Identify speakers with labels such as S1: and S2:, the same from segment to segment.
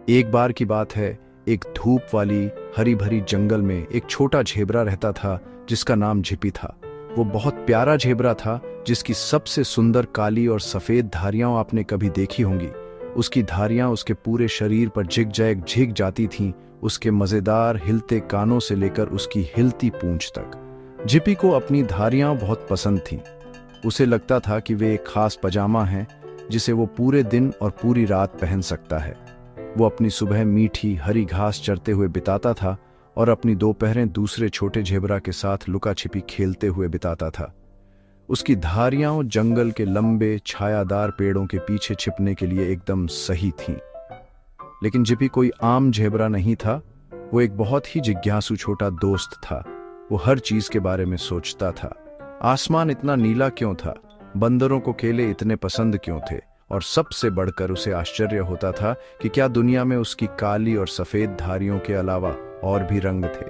S1: एक बार की बात है, एक धूप वाली हरी भरी जंगल में एक छोटा झेबरा रहता था जिसका नाम झिपी था। वो बहुत प्यारा झेबरा था जिसकी सबसे सुंदर काली और सफेद धारियां आपने कभी देखी होंगी। उसकी धारियां उसके पूरे शरीर पर झिक जाती थीं, उसके मजेदार हिलते कानों से लेकर उसकी हिलती पूंछ तक। झिपी को अपनी धारियां बहुत पसंद थीं। उसे लगता था कि वे एक खास पजामा है जिसे वो पूरे दिन और पूरी रात पहन सकता है। वो अपनी सुबह मीठी हरी घास चरते हुए बिताता था और अपनी दोपहरें दूसरे छोटे झेबरा के साथ लुका छिपी खेलते हुए बिताता था। उसकी धारियां जंगल के लंबे छायादार पेड़ों के पीछे छिपने के लिए एकदम सही थीं। लेकिन झिपी कोई आम झेबरा नहीं था। वो एक बहुत ही जिज्ञासु छोटा दोस्त था। वो हर चीज के बारे में सोचता था। आसमान इतना नीला क्यों था, बंदरों को केले इतने पसंद क्यों थे, और सबसे बढ़कर उसे आश्चर्य होता था कि क्या दुनिया में उसकी काली और सफेद धारियों के अलावा और भी रंग थे।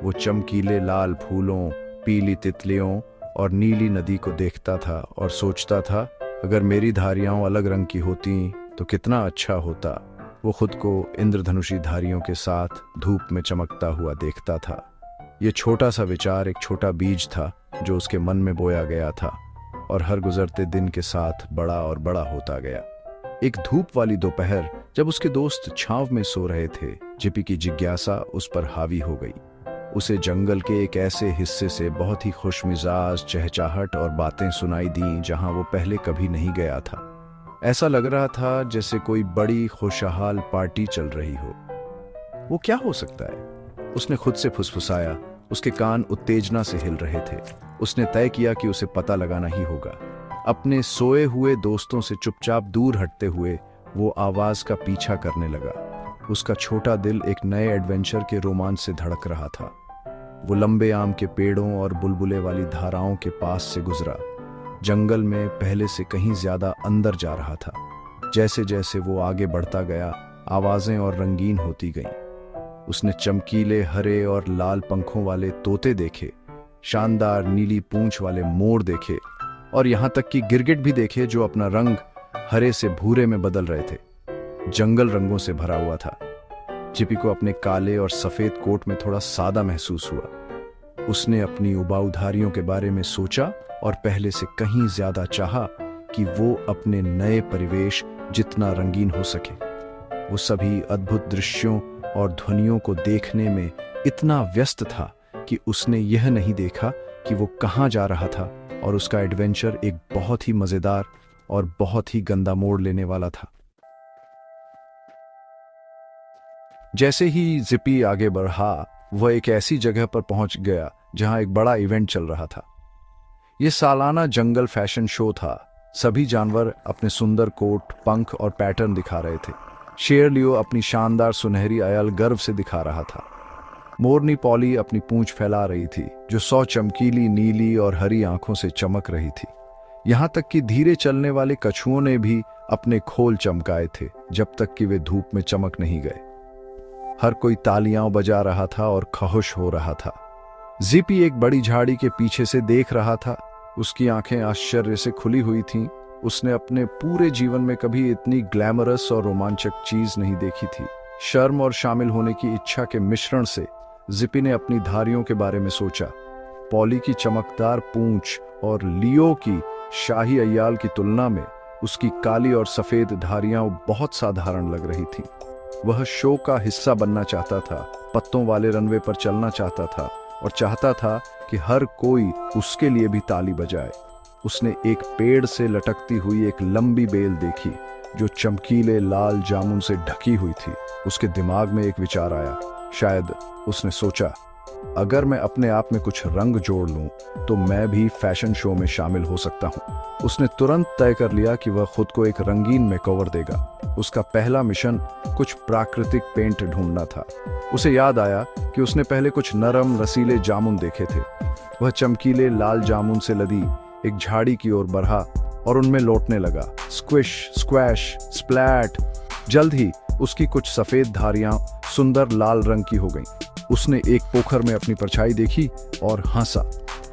S1: वो चमकीले लाल फूलों, पीली तितलियों और नीली नदी को देखता था और सोचता था, अगर मेरी धारियां अलग रंग की होती तो कितना अच्छा होता। वो खुद को इंद्रधनुषी धारियों के साथ धूप में चमकता हुआ देखता था। ये छोटा सा विचार एक छोटा बीज था जो उसके मन में बोया गया था और हर गुजरते दिन के साथ बड़ा और बड़ा होता गया। एक धूप वाली दोपहर जब उसके दोस्त छांव में सो रहे थे, झिपी की जिज्ञासा उस पर हावी हो गई। उसे जंगल के एक ऐसे हिस्से से बहुत ही खुशमिजाज चहचहाट और बातें सुनाई दी जहां वो पहले कभी नहीं गया था। ऐसा लग रहा था जैसे कोई बड़ी खुशहाल पार्टी चल रही हो। वो क्या हो सकता है? उसने खुद से फुसफुसाया। उसके कान उत्तेजना से हिल रहे थे। उसने तय किया कि उसे पता लगाना ही होगा। अपने सोए हुए दोस्तों से चुपचाप दूर हटते हुए वो आवाज का पीछा करने लगा। उसका छोटा दिल एक नए एडवेंचर के रोमांच से धड़क रहा था। वो लंबे आम के पेड़ों और बुलबुले वाली धाराओं के पास से गुजरा। जंगल में पहले से कहीं ज्यादा अंदर जा रहा था। जैसे जैसे वो आगे बढ़ता गया, आवाजें और रंगीन होती गईं। उसने चमकीले हरे और लाल पंखों वाले तोते देखे, शानदार नीली पूंछ वाले मोर देखे और यहां तक कि गिरगिट भी देखे जो अपना रंग हरे से भूरे में बदल रहे थे। जंगल रंगों से भरा हुआ था। झिपी को अपने काले और सफेद कोट में थोड़ा सादा महसूस हुआ। उसने अपनी उबाऊ धारियों के बारे में सोचा और पहले से कहीं ज्यादा चाहा कि वो अपने नए परिवेश जितना रंगीन हो सके। वो सभी अद्भुत दृश्यों और ध्वनियों को देखने में इतना व्यस्त था कि उसने यह नहीं देखा कि वो कहां जा रहा था और उसका एडवेंचर एक बहुत ही मजेदार और बहुत ही गंदा मोड़ लेने वाला था। जैसे ही झिपी आगे बढ़ा, वह एक ऐसी जगह पर पहुंच गया जहां एक बड़ा इवेंट चल रहा था। यह सालाना जंगल फैशन शो था। सभी जानवर अपने सुंदर कोट, पंख और पैटर्न दिखा रहे थे। शेर लियो अपनी शानदार सुनहरी अयल गर्व से दिखा रहा था। मोरनी पॉली अपनी पूंछ फैला रही थी जो 100 चमकीली नीली और हरी आंखों से चमक रही थी। यहां तक कि धीरे चलने वाले कछुओं ने भी अपने खोल चमकाए थे जब तक कि वे धूप में चमक नहीं गए। हर कोई तालियां बजा रहा था और खुश हो रहा था। झिपी एक बड़ी झाड़ी के पीछे से देख रहा था। उसकी आंखें आश्चर्य से खुली हुई थीं। उसने अपने पूरे जीवन में कभी इतनी ग्लैमरस और रोमांचक चीज नहीं देखी थी। शर्म और शामिल होने की इच्छा के मिश्रण से झिपी ने अपनी धारियों के बारे में सोचा। पॉली की चमकदार पूंछ और लियो की शाही अय्याल की तुलना में उसकी काली और सफेद धारियां बहुत साधारण लग रही थीं। वह शो का हिस्सा बनना चाहता था, पत्तों वाले रनवे पर चलना चाहता था और चाहता था कि हर कोई उसके लिए भी ताली बजाए। उसने एक पेड़ से लटकती हुई एक लंबी बेल देखी जो चमकीले लाल जामुन से ढकी हुई थी। उसके दिमाग में एक विचार आया। शायद उसने सोचा, अगर मैं अपने आप में कुछ रंग जोड़ लूं तो मैं भी फैशन शो में शामिल हो सकता हूं। उसने तुरंत तय कर लिया कि वह खुद को एक रंगीन मेकओवर देगा। उसका पहला मिशन कुछ प्राकृतिक पेंट ढूंढना था। उसे याद आया कि उसने पहले कुछ नरम रसीले जामुन देखे थे। वह चमकीले लाल जामुन से लदी एक झाड़ी की ओर बढ़ा और उनमें लौटने लगा। Squish, squash, splat. जल्द ही उसकी कुछ सफेद धारियां सुंदर लाल रंग की हो गईं। उसने एक पोखर में अपनी परछाई देखी और हंसा।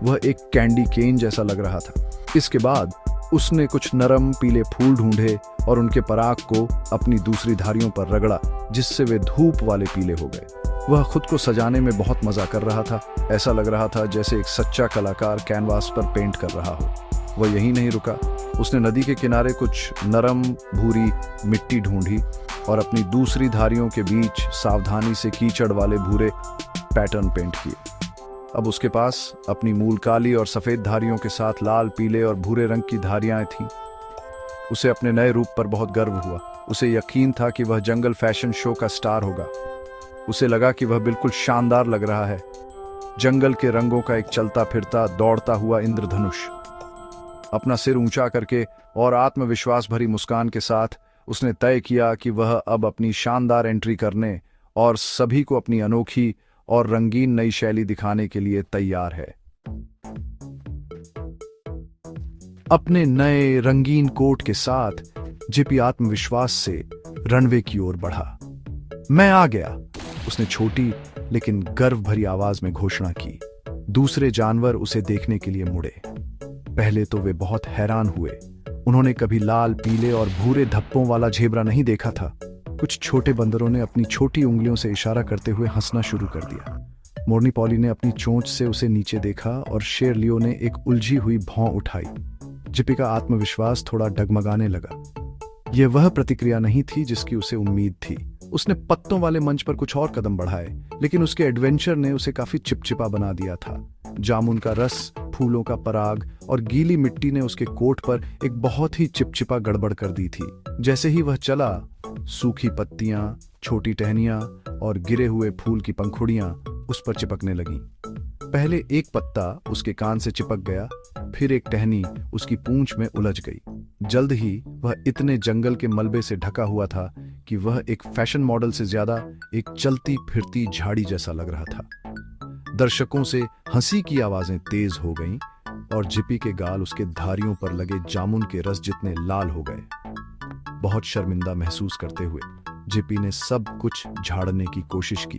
S1: वह एक कैंडी केन जैसा लग रहा था। इसके बाद उसने कुछ नरम पीले फूल ढूंढे और उनके पराग को अपनी दूसरी धारियों पर रगड़ा। जिससे वे धूप वाले पीले हो गए। वह खुद को सजाने में बहुत मजा कर रहा था। ऐसा लग रहा था जैसे एक सच्चा कलाकार कैनवास पर पेंट कर रहा हो। वह यहीं नहीं रुका, उसने नदी के किनारे कुछ नरम भूरी मिट्टी ढूंढी और अपनी दूसरी धारियों के बीच सावधानी से कीचड़ वाले भूरे पैटर्न पेंट किए। अब उसके पास अपनी मूल काली और सफेद धारियों के साथ लाल, पीले और भूरे रंग की धारियां थीं। उसे अपने नए रूप पर बहुत गर्व हुआ। उसे यकीन था कि वह जंगल फैशन शो का स्टार होगा। उसे लगा कि वह बिल्कुल शानदार लग रहा है, जंगल के रंगों का एक चलता फिरता दौड़ता हुआ इंद्रधनुष। अपना सिर ऊंचा करके और आत्मविश्वास भरी मुस्कान के साथ उसने तय किया कि वह अब अपनी शानदार एंट्री करने और सभी को अपनी अनोखी और रंगीन नई शैली दिखाने के लिए तैयार है। अपने नए रंगीन कोट के साथ जिपी आत्मविश्वास से रनवे की ओर बढ़ा। मैं आ गया, उसने छोटी लेकिन गर्व भरी आवाज में घोषणा की। दूसरे जानवर उसे देखने के लिए मुड़े। पहले तो वे बहुत हैरान हुए। उन्होंने कभी लाल, पीले और भूरे धब्बों वाला झेब्रा नहीं देखा था। कुछ छोटे बंदरों ने अपनी छोटी उंगलियों से इशारा करते हुए हंसना शुरू कर दिया। मोरनी पॉली ने अपनी चोंच से उसे नीचे देखा और शेर लियो ने एक उलझी हुई भौं उठाई। जिपी का आत्मविश्वास थोड़ा डगमगाने लगा। यह वह प्रतिक्रिया नहीं थी जिसकी उसे उम्मीद थी। उसने पत्तों वाले मंच पर कुछ और कदम बढ़ाए, लेकिन उसके एडवेंचर ने उसे काफी चिपचिपा बना दिया था। जामुन का रस, फूलों का पराग और गीली मिट्टी ने उसके कोट पर एक बहुत ही चिपचिपा गड़बड़ कर दी थी। जैसे ही वह चला, सूखी पत्तियां, छोटी टहनियां और गिरे हुए फूल की पंखुड़ियां उस पर चिपकने लगीं। पहले एक पत्ता उसके कान से चिपक गया, फिर एक टहनी उसकी पूंछ में उलझ गई। जल्द ही वह इतने जंगल के मलबे से ढका हुआ था कि वह एक फैशन मॉडल से ज्यादा एक चलती फिरती झाड़ी जैसा लग रहा था। दर्शकों से हंसी की आवाजें तेज हो गईं और जिपी के गाल उसके धारियों पर लगे जामुन के रस जितने लाल हो गए। बहुत शर्मिंदा महसूस करते हुए जिपी ने सब कुछ झाड़ने की कोशिश की।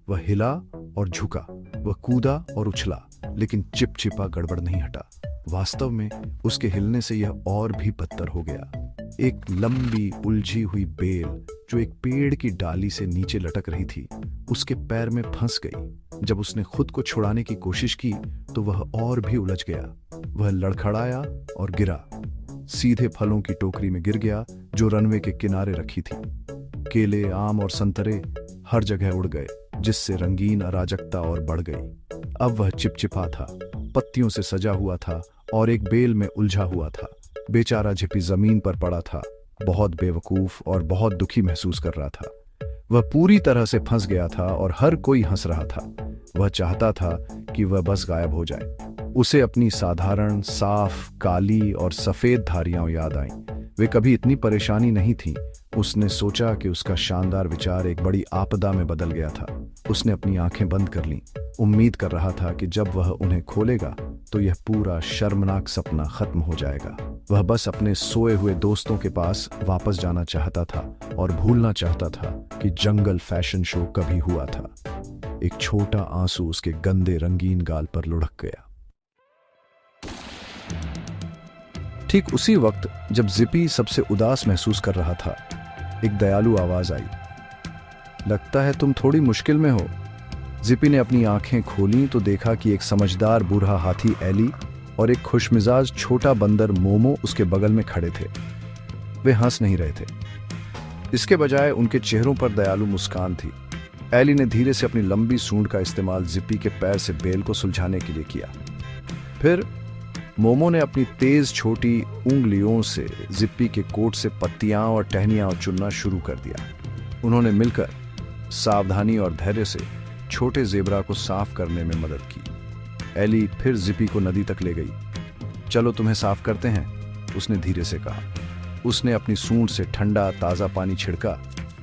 S1: वह हिला और झुका, वह कूदा और उछला, लेकिन चिपचिपा गड़बड़ नहीं हटा। वास्तव में उसके हिलने से यह और भी बदतर हो गया। एक लंबी उलझी हुई बेल जो एक पेड़ की डाली से नीचे लटक रही थी, उसके पैर में फंस गई। जब उसने खुद को छुड़ाने की कोशिश की तो वह और भी उलझ गया। वह लड़खड़ाया और गिरा, सीधे फलों की टोकरी में गिर गया जो रनवे के किनारे रखी थी। केले, आम और संतरे हर जगह उड़ गए, जिससे रंगीन अराजकता और बढ़ गई। अब वह चिपचिपा था, पत्तियों से सजा हुआ था और एक बेल में उलझा हुआ था। बेचारा जिपी जमीन पर पड़ा था, बहुत बेवकूफ और बहुत दुखी महसूस कर रहा था। वह पूरी तरह से फंस गया था और हर कोई हंस रहा था। वह चाहता था कि वह बस गायब हो जाए। उसे अपनी साधारण, साफ, काली और सफेद धारियां याद आईं। वे कभी इतनी परेशानी नहीं थी। उसने सोचा कि उसका शानदार विचार एक बड़ी आपदा में बदल गया था। उसने अपनी आंखें बंद कर लीं, उम्मीद कर रहा था कि जब वह उन्हें खोलेगा तो यह पूरा शर्मनाक सपना खत्म हो जाएगा। वह बस अपने सोए हुए दोस्तों के पास वापस जाना चाहता था और भूलना चाहता था कि जंगल फैशन शो कभी हुआ था। एक छोटा आंसू उसके गंदे रंगीन गाल पर लुढ़क गया। ठीक उसी वक्त जब जिपी सबसे उदास महसूस कर रहा था, एक दयालु आवाज आई। लगता है तुम थोड़ी मुश्किल में हो। जिपी ने अपनी आंखें खोलीं तो देखा कि एक समझदार बूढ़ा हाथी एली और एक खुशमिजाज छोटा बंदर मोमो उसके बगल में खड़े थे। वे हंस नहीं रहे थे, इसके बजाय उनके चेहरों पर दयालु मुस्कान थी। एली ने धीरे से अपनी लंबी सूंड का इस्तेमाल जिपी के पैर से बेल को सुलझाने के लिए किया। फिर मोमो ने अपनी तेज छोटी उंगलियों से जिप्पी के कोट से पत्तियां और टहनियां चुनना शुरू कर दिया। उन्होंने मिलकर सावधानी और धैर्य से छोटे जेबरा को साफ करने में मदद की। एली फिर जिप्पी को नदी तक ले गई। चलो तुम्हें साफ करते हैं, उसने धीरे से कहा। उसने अपनी सूंड से ठंडा ताजा पानी छिड़का,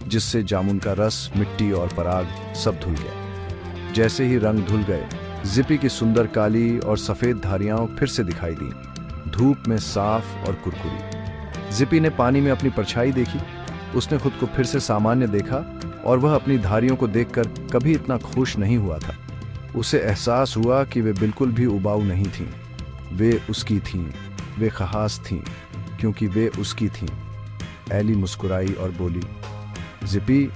S1: जिससे जामुन का रस, मिट्टी और पराग सब धुल गया। जैसे ही रंग धुल गए, जिप्पी की सुंदर काली और सफेद धारियां फिर से दिखाई दी, धूप में साफ और कुरकुरी। जिप्पी ने पानी में अपनी परछाई देखी। उसने खुद को फिर से सामान्य देखा और वह अपनी धारियों को देखकर कभी इतना खुश नहीं हुआ था। उसे एहसास हुआ कि वे बिल्कुल भी उबाऊ नहीं थीं। वे उसकी थीं, वे खास थीं, क्योंकि वे उसकी थीं। एली मुस्कुराई और बोली, जिप्पी,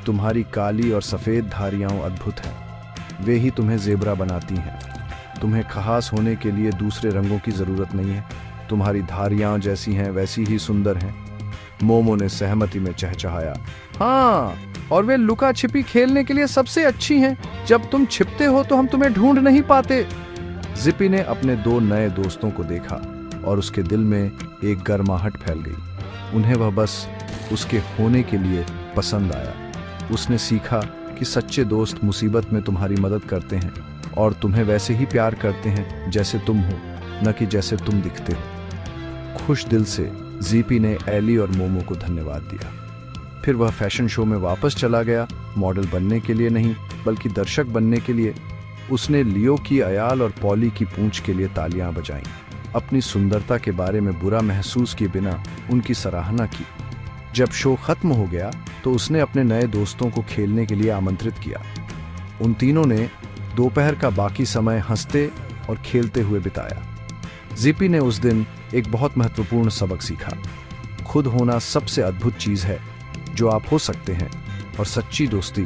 S1: तुम्हारी काली और सफेद धारियां अद्भुत हैं। वे ही तुम्हें ज़ेब्रा बनाती हैं। तुम्हें खास होने के लिए दूसरे रंगों की ज़रूरत नहीं है। तुम्हारी धारियां जैसी हैं वैसी ही सुंदर हैं। मोमो ने सहमति में चहचहाया। हाँ, और वे लुका छिपी खेलने के लिए सबसे अच्छी हैं। जब तुम छिपते हो तो हम तुम्हें ढूंढ नहीं पाते। जिपी ने अपने दो नए दोस्तों को देखा और उसके दिल में एक गर्माहट फैल गई। उन्हें वह बस उसके होने के लिए पसंद आया। उसने सीखा कि सच्चे दोस्त मुसीबत में तुम्हारी मदद करते हैं और तुम्हें वैसे ही प्यार करते हैं जैसे तुम हो, न कि जैसे तुम दिखते हो। खुश दिल से जीपी ने एली और मोमो को धन्यवाद दिया। फिर वह फैशन शो में वापस चला गया, मॉडल बनने के लिए नहीं बल्कि दर्शक बनने के लिए। उसने लियो की अयाल और पॉली की पूंछ के लिए तालियां बजाईं। अपनी सुंदरता के बारे में बुरा महसूस किए बिना उनकी सराहना की। जब शो खत्म हो गया तो उसने अपने नए दोस्तों को खेलने के लिए आमंत्रित किया। उन तीनों ने दोपहर का बाकी समय हंसते और खेलते हुए बिताया। जीपी ने उस दिन एक बहुत महत्वपूर्ण सबक सीखा। खुद होना सबसे अद्भुत चीज है जो आप हो सकते हैं, और सच्ची दोस्ती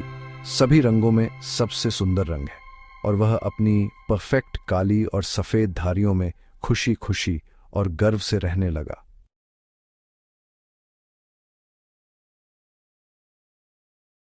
S1: सभी रंगों में सबसे सुंदर रंग है। और वह अपनी परफेक्ट काली और सफेद धारियों में खुशी खुशी और गर्व से रहने लगा।